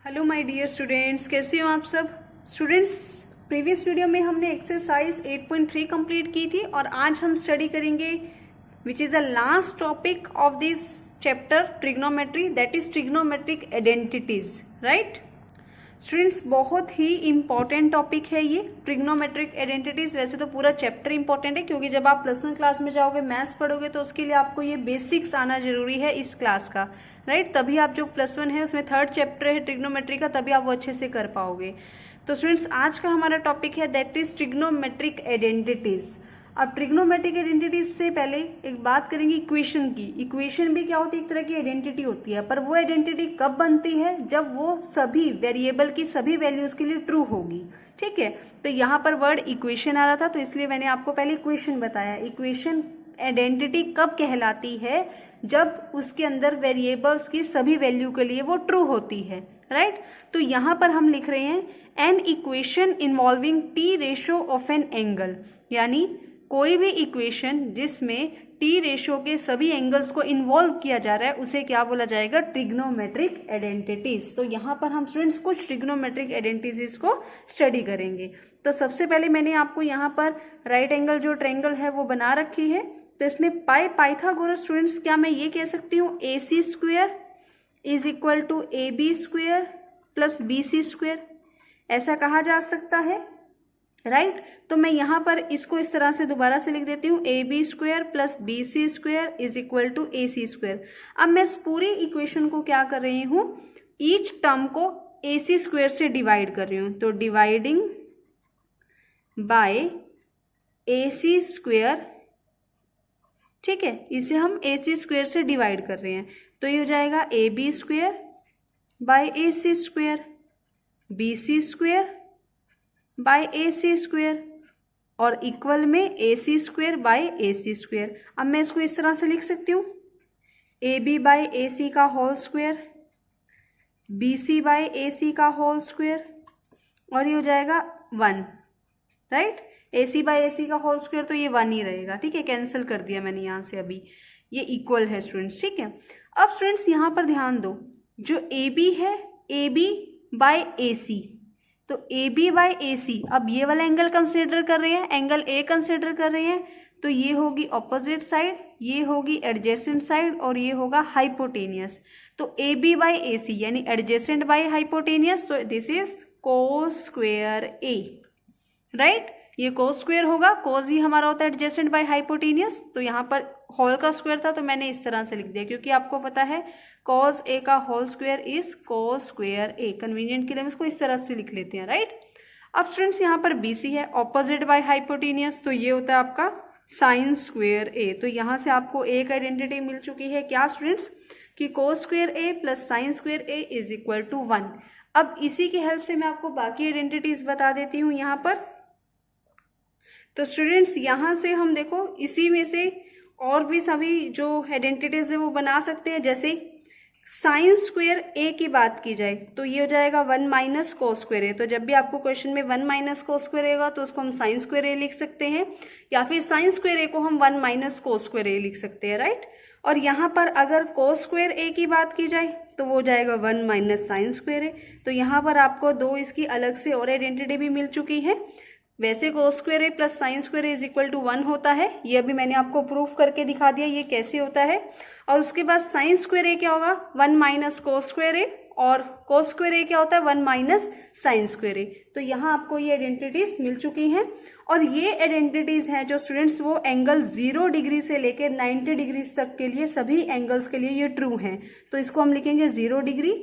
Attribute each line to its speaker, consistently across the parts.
Speaker 1: Hello my dear students, कैसे हो आप सब स्टूडेंट्स। प्रीवियस वीडियो में हमने एक्सरसाइज 8.3 कंप्लीट की थी और आज हम स्टडी करेंगे विच is the last topic of this chapter trigonometry, that is trigonometric identities. Right students, बहुत ही इंपॉर्टेंट टॉपिक है ये ट्रिग्नोमेट्रिक आइडेंटिटीज। वैसे तो पूरा चैप्टर इंपॉर्टेंट है क्योंकि जब आप +1 क्लास में जाओगे मैथ्स पढ़ोगे तो उसके लिए आपको ये बेसिक्स आना जरूरी है इस क्लास का। राइट तभी आप जो +1 है उसमें 3rd चैप्टर है ट्रिग्नोमेट्री का, तभी आप वो अच्छे से कर पाओगे। तो स्टूडेंट्स, आज का हमारा टॉपिक है दैट इज ट्रिग्नोमेट्रिक आइडेंटिटीज। अब ट्रिग्नोमेट्रिक आइडेंटिटीज से पहले एक बात करेंगे इक्वेशन की। इक्वेशन भी क्या होती है, एक तरह की आइडेंटिटी होती है, पर वो आइडेंटिटी कब बनती है, जब वो सभी वेरिएबल की सभी वैल्यूज के लिए ट्रू होगी। ठीक है, तो यहाँ पर वर्ड इक्वेशन आ रहा था तो इसलिए मैंने आपको पहले इक्वेशन बताया। इक्वेशन आइडेंटिटी कब कहलाती है, जब उसके अंदर वेरिएबल्स की सभी वैल्यू के लिए वो ट्रू होती है। राइट तो यहाँ पर हम लिख रहे हैं an equation involving T ratio of an angle, यानी कोई भी इक्वेशन जिसमें टी रेशो के सभी एंगल्स को इन्वॉल्व किया जा रहा है उसे क्या बोला जाएगा, ट्रिग्नोमेट्रिक आइडेंटिटीज। तो यहाँ पर हम स्टूडेंट्स कुछ ट्रिग्नोमेट्रिक आइडेंटिटीज को स्टडी करेंगे। तो सबसे पहले मैंने आपको यहाँ पर राइट एंगल जो ट्रायंगल है वो बना रखी है। तो इसमें पाइथागोरस स्टूडेंट्स, क्या मैं ये कह सकती हूँ AC square is equal to AB square plus BC square, ऐसा कहा जा सकता है। राइट तो मैं यहाँ पर इसको इस तरह से दोबारा से लिख देती हूँ AB square plus BC square is equal to AC square. अब मैं इस पूरी इक्वेशन को क्या कर रही हूँ, ईच टर्म को AC स्क्वेयर से डिवाइड कर रही हूँ। तो डिवाइडिंग बाय AC स्क्वेयर, ठीक है, इसे हम AC स्क्वेयर से डिवाइड कर रहे हैं। तो ये हो जाएगा AB square by AC square, BC square by AC square और इक्वल में AC square by AC square. अब मैं इसको इस तरह से लिख सकती हूँ AB बाय AC का whole square, BC by AC का होल स्क्वेयर और ये हो जाएगा 1। राइट AC बाय AC का होल स्क्वेयर तो ये 1 ही रहेगा। ठीक है, कैंसिल कर दिया मैंने यहाँ से, अभी ये इक्वल है स्टूडेंट्स। ठीक है, अब स्टूडेंट्स यहाँ पर ध्यान दो, जो AB है AB बाय AC, तो AB बाय AC, अब ये वाला एंगल कंसिडर कर रहे हैं, एंगल A कंसिडर कर रहे हैं, तो ये होगी ऑपोजिट साइड, ये होगी एडजेसेंट साइड और ये होगा हाइपोटेनियस। तो AB बाय AC यानी एडजेसेंट बाय हाइपोटेनियस, तो this is cos square A। Right ये कोस स्क्वेयर होगा, कोस ही हमारा होता है एडजेसेंट बाय हाइपोटेनियस। तो यहाँ पर होल का स्क्वायर था तो मैंने इस तरह से लिख दिया क्योंकि आपको पता है cos A का whole square is cos square A। Convenient के लिए हम इसको इस तरह से लिख लेते हैं। राइट अब स्टूडेंट्स यहाँ पर BC है ऑपोजिट बाय हाइपोटेनियस, तो ये होता है आपका साइन स्क्वायर A। तो यहाँ से आपको एक आइडेंटिटी मिल चुकी है, क्या स्टूडेंट्स, कि cos square A plus sine square A is equal to 1। अब इसी की हेल्प से मैं आपको बाकी आइडेंटिटीज बता देती हूँ यहाँ पर। तो स्टूडेंट्स यहाँ से हम देखो इसी में से और भी सभी जो आइडेंटिटीज है वो बना सकते हैं। जैसे साइन स्क्वायर A की बात की जाए तो ये हो जाएगा 1 माइनस कोस स्क्वायर A। तो जब भी आपको क्वेश्चन में 1 माइनस कोस स्क्वायर रहेगा तो उसको हम साइन स्क्वायर A लिख सकते हैं, या फिर साइन स्क्वायर A को हम 1 माइनस कोस स्क्वायर A लिख सकते हैं। राइट और यहाँ पर अगर कोस स्क्वायर A की बात की जाए तो वो हो जाएगा 1 माइनस साइन स्क्वायर A। तो यहाँ पर आपको दो इसकी अलग से और आइडेंटिटी भी मिल चुकी है। वैसे cos square A plus sine square A is equal to 1 होता है, ये अभी मैंने आपको प्रूफ करके दिखा दिया ये कैसे होता है। और उसके बाद साइन स्क्वायर A क्या होगा, 1 माइनस कोस स्क्वायर A, और कोस स्क्वायर A क्या होता है, 1 माइनस साइन स्क्वायर A। तो यहाँ आपको ये आइडेंटिटीज मिल चुकी हैं और ये आइडेंटिटीज हैं जो स्टूडेंट्स वो एंगल 0 डिग्री से लेकर 90 डिग्री तक के लिए सभी एंगल्स के लिए ये ट्रू हैं। तो इसको हम लिखेंगे 0 डिग्री,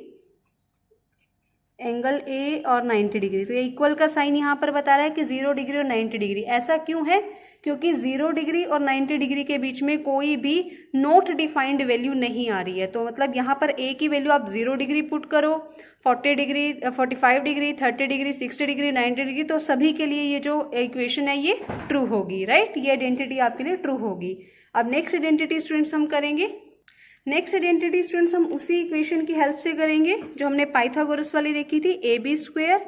Speaker 1: एंगल A और 90 डिग्री। तो ये इक्वल का साइन यहाँ पर बता रहा है कि 0 डिग्री और 90 डिग्री। ऐसा क्यों है, क्योंकि 0 डिग्री और 90 डिग्री के बीच में कोई भी नॉट डिफाइंड वैल्यू नहीं आ रही है। तो मतलब यहाँ पर A की वैल्यू आप 0 डिग्री पुट करो, 40 degree, 45 degree, 30 degree, 60 degree, 90 degree, तो सभी के लिए ये जो इक्वेशन है ये ट्रू होगी। राइट ये आइडेंटिटी आपके लिए ट्रू होगी। अब नेक्स्ट आइडेंटिटी स्टूडेंट्स हम करेंगे। नेक्स्ट आइडेंटिटी स्टूडेंट्स हम उसी इक्वेशन की हेल्प से करेंगे जो हमने पाइथागोरस वाली देखी थी, AB square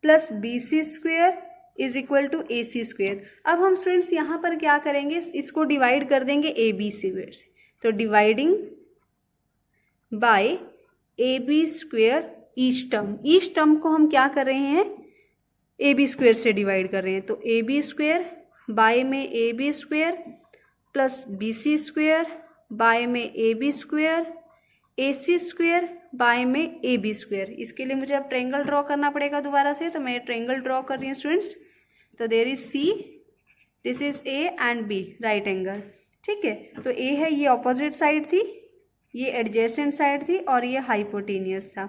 Speaker 1: plus BC square is equal to AC square. अब हम स्टूडेंट्स यहाँ पर क्या करेंगे, इसको डिवाइड कर देंगे AB स्क्वेयर से। तो dividing by AB square each term को हम क्या कर रहे हैं, ए बी स्क्वेयर से डिवाइड कर रहे हैं। तो ए बी स्क्वेयर बाय में A B square plus B C square by में A B square, A C square by में ए बी स्क्वेयर। इसके लिए मुझे अब ट्रायंगल ड्रॉ करना पड़ेगा दोबारा से, तो मैं ट्रायंगल ड्रॉ कर रही हूँ स्टूडेंट्स। तो there is C, this is A and B, right angle, ठीक है। तो ए है, ये ऑपोजिट साइड थी, ये एडजेसेंट साइड थी और ये हाइपोटेनियस था।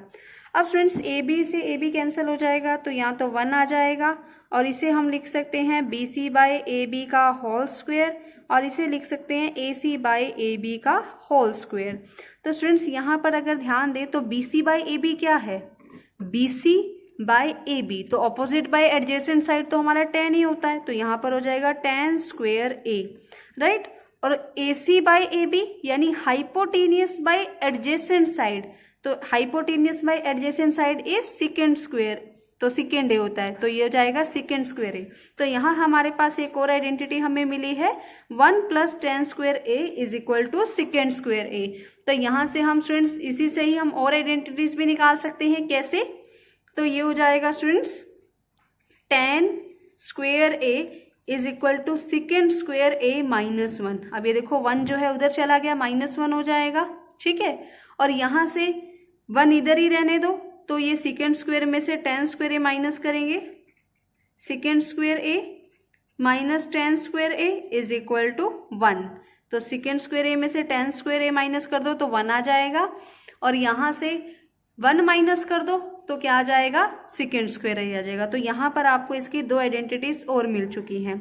Speaker 1: अब स्टूडेंट्स ए बी से ए बी कैंसिल हो जाएगा, तो यहाँ तो 1 आ जाएगा और इसे हम लिख सकते हैं B C by A B का होल स्क्वेयर और इसे लिख सकते हैं A C by A B का होल स्क्वेयर। तो स्टूडेंट्स यहाँ पर अगर ध्यान दें तो B C by A B क्या है, B C by A B, तो ऑपोजिट बाय एडजेसेंट साइड तो हमारा tan ही होता है, तो यहाँ पर हो जाएगा tan स्क्वेयर ए, राइट। और A C by A B यानी हाइपोटेनियस बाय एडजेसेंट साइड, तो hypotenuse by adjacent side is secant square, तो सेकेंड ए होता है, तो ये हो जाएगा सेकेंड स्क्वेयर ए। तो यहाँ हमारे पास एक और आइडेंटिटी हमें मिली है 1 + tan square A is equal to secant square A. तो यहाँ से हम स्टूडेंट्स इसी से ही हम और आइडेंटिटीज भी निकाल सकते हैं, कैसे, तो ये हो जाएगा students tan square A is equal to secant square A -1। अब ये देखो 1 जो है उधर चला गया, -1 हो जाएगा, ठीक है। और यहाँ से 1 इधर ही रहने दो, तो ये सेकेंड स्क्वेयर में से tan स्क्वेयर ए माइनस करेंगे, secant square A minus tan square A is equal to 1। तो सेकेंड स्क्वेयर ए में से tan स्क्वेयर ए माइनस कर दो तो 1 आ जाएगा और यहाँ से 1 माइनस कर दो तो क्या आ जाएगा, सेकेंड स्क्वेयर ए आ जाएगा। तो यहाँ पर आपको इसकी 2 आइडेंटिटीज और मिल चुकी हैं।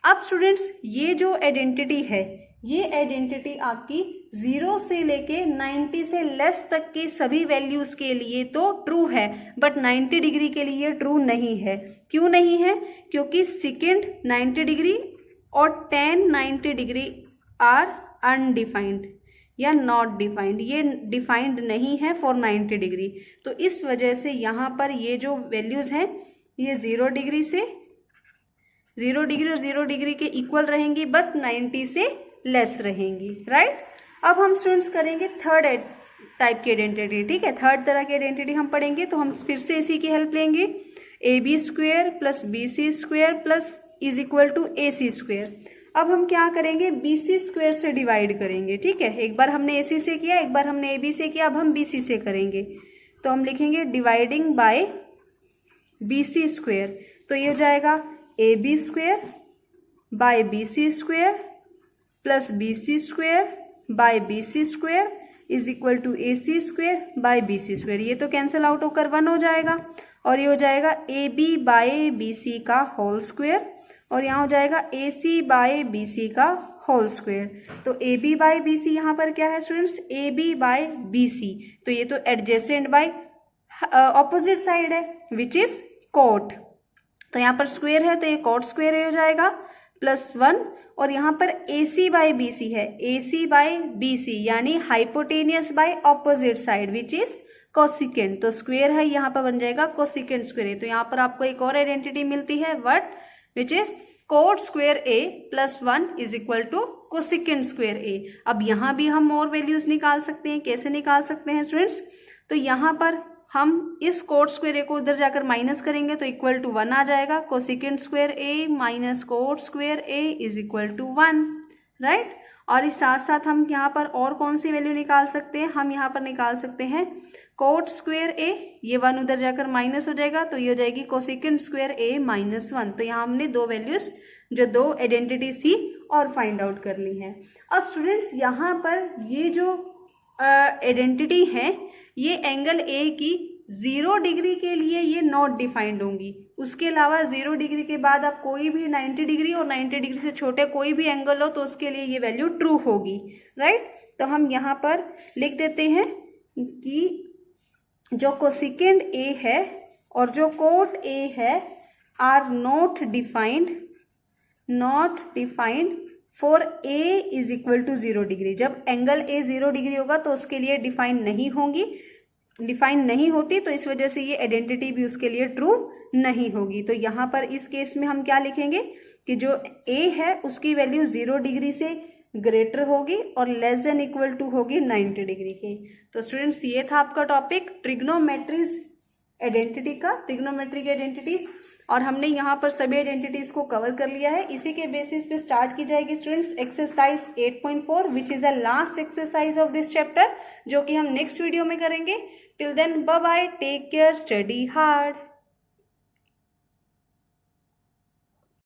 Speaker 1: अब स्टूडेंट्स ये जो आइडेंटिटी है, ये आइडेंटिटी आपकी 0 से लेके 90 से लेस तक के सभी वैल्यूज के लिए तो ट्रू है, बट 90 डिग्री के लिए ट्रू नहीं है। क्यों नहीं है, क्योंकि सेकेंड 90 डिग्री और tan 90 डिग्री आर अनडिफाइंड या नॉट डिफाइंड, ये डिफाइंड नहीं है फॉर 90 डिग्री। तो इस वजह से यहाँ पर ये जो वैल्यूज हैं ये 0 डिग्री से 0 डिग्री और 0 डिग्री के इक्वल रहेंगी, बस 90 से लेस रहेंगी, राइट। अब हम स्टूडेंट्स करेंगे थर्ड टाइप की आइडेंटिटी, ठीक है। थर्ड तरह की आइडेंटिटी हम पढ़ेंगे, तो हम फिर से इसी की हेल्प लेंगे, A B square plus B C square plus is equal to A C square. अब हम क्या करेंगे, बी सी स्क्वेयर से डिवाइड करेंगे, ठीक है। एक बार हमने ए सी से किया, एक बार हमने ए बी से किया, अब हम बी सी से करेंगे। तो हम लिखेंगे dividing by B C square, तो ये हो जाएगा A B square by B C square plus B C square by B C square is equal to A C square by B C square. ये तो कैंसिल आउट होकर 1 हो जाएगा और ये हो जाएगा A B by B C का होल स्क्वेयर और यहाँ हो जाएगा ए सी बाय बी सी का होल स्क्वेयर। तो A B by B C यहाँ पर क्या है students, A B by B C, तो ये तो एडजेसेंट बाय ऑपोजिट साइड है विच इज कोट, तो यहाँ पर स्क्वेयर है तो ये कोट स्क्वेयर हो जाएगा +1 और यहाँ पर ए सी बाय बी सी है, ए सी बाय बी सी यानी hypotenuse by opposite side which is cosecant, तो स्क्वेयर है यहाँ पर बन जाएगा कोसिकेंट स्क्वेयर। तो यहाँ पर आपको एक और आइडेंटिटी मिलती है what, which is cot square A +1 is equal to cosecant square A. अब यहाँ भी हम और वैल्यूज निकाल सकते हैं, कैसे निकाल सकते हैं स्टूडेंट्स, तो यहाँ पर हम इस कोट स्क्वेयर ए को उधर जाकर माइनस करेंगे तो इक्वल टू 1 आ जाएगा, cosecant square A minus cot square A is equal to 1, right. और इस साथ साथ हम यहाँ पर और कौन सी वैल्यू निकाल सकते हैं, हम यहाँ पर निकाल सकते हैं कोट स्क्वेयर ए, ये 1 उधर जाकर माइनस हो जाएगा तो ये हो जाएगी कोसिकेंट स्क्वेयर ए -1। तो यहाँ हमने 2 वैल्यूज जो 2 आइडेंटिटीज थी और फाइंड आउट कर ली है। अब स्टूडेंट्स यहाँ पर ये जो आइडेंटिटी है ये एंगल ए की 0 डिग्री के लिए ये नॉट डिफाइंड होंगी, उसके अलावा 0 डिग्री के बाद आप कोई भी 90 डिग्री और 90 डिग्री से छोटे कोई भी एंगल हो तो उसके लिए ये वैल्यू ट्रू होगी, राइट। तो हम यहाँ पर लिख देते हैं कि जो कोसिकेंट ए है और जो कोट ए है are not defined for A is equal to 0 degree. जब एंगल ए 0 डिग्री होगा तो उसके लिए डिफाइन नहीं होती, तो इस वजह से ये आइडेंटिटी भी उसके लिए ट्रू नहीं होगी। तो यहाँ पर इस केस में हम क्या लिखेंगे कि जो ए है उसकी वैल्यू 0 डिग्री से ग्रेटर होगी और लेस देन इक्वल टू होगी 90 डिग्री के। तो स्टूडेंट्स ये था आपका टॉपिक ट्रिग्नोमेट्रीज आइडेंटिटी का, ट्रिग्नोमेट्री की आइडेंटिटीज, और हमने यहाँ पर सभी आइडेंटिटीज को कवर कर लिया है। इसी के बेसिस पे स्टार्ट की जाएगी students exercise 8.4 which is the last exercise of this chapter, जो कि हम नेक्स्ट वीडियो में करेंगे। Till then bye bye, take care, study hard.